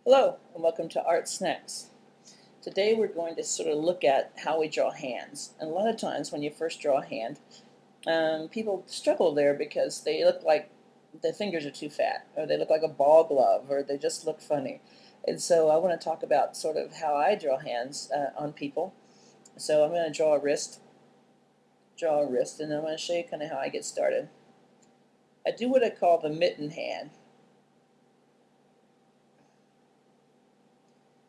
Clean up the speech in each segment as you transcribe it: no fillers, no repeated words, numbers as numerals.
Hello and welcome to Art Snacks. Today we're going to sort of look at how we draw hands. And a lot of times when you first draw a hand, people struggle there because they look like the fingers are too fat, or they look like a ball glove, or they just look funny. And so I want to talk about sort of how I draw hands on people. So I'm going to draw a wrist, and I'm going to show you kind of how I get started. I do what I call the mitten hand.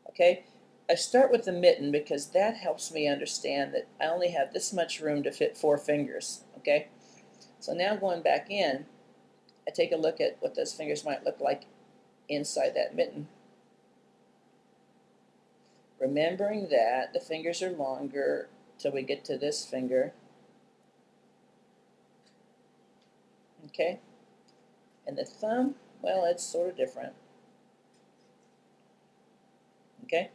Okay, I start with the mitten because that helps me understand that I only have this much room to fit 4 fingers. Okay, so now going back in, I take a look at what those fingers might look like inside that mitten. Remembering that the fingers are longer till we get to this finger. Okay, and the thumb, well, it's sort of different. Okay,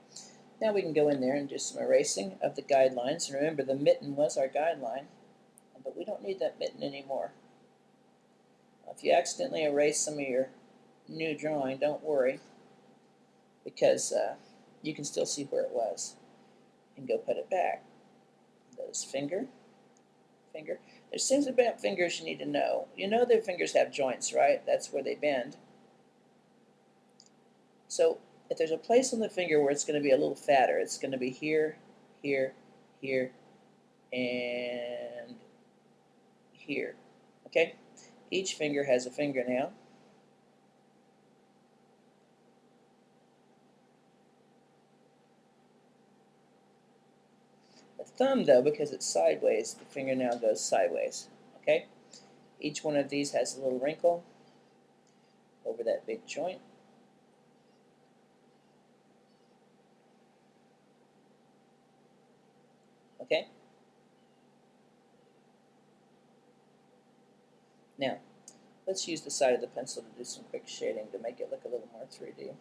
now we can go in there and do some erasing of the guidelines. And remember, the mitten was our guideline, but we don't need that mitten anymore. If you accidentally erase some of your new drawing, don't worry, because you can still see where it was. And go put it back. Those finger. There's things about fingers you need to know. You know their fingers have joints, right? That's where they bend. So if there's a place on the finger where it's going to be a little fatter, it's going to be here, here, here, and here. Okay? Each finger has a fingernail. The thumb, though, because it's sideways, the fingernail goes sideways. Okay? Each one of these has a little wrinkle over that big joint. Okay? Now, let's use the side of the pencil to do some quick shading to make it look a little more 3D.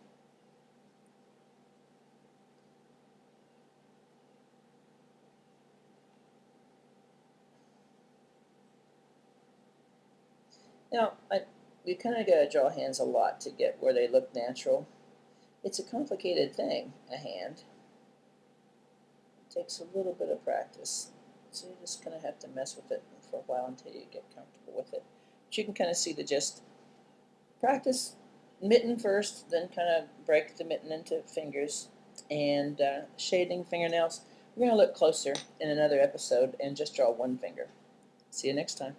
Now, we kind of got to draw hands a lot to get where they look natural. It's a complicated thing, a hand. It takes a little bit of practice. So you just kind of have to mess with it for a while until you get comfortable with it. But you can kind of see the gist. Practice mitten first, then kind of break the mitten into fingers. And shading fingernails, we're going to look closer in another episode and just draw one finger. See you next time.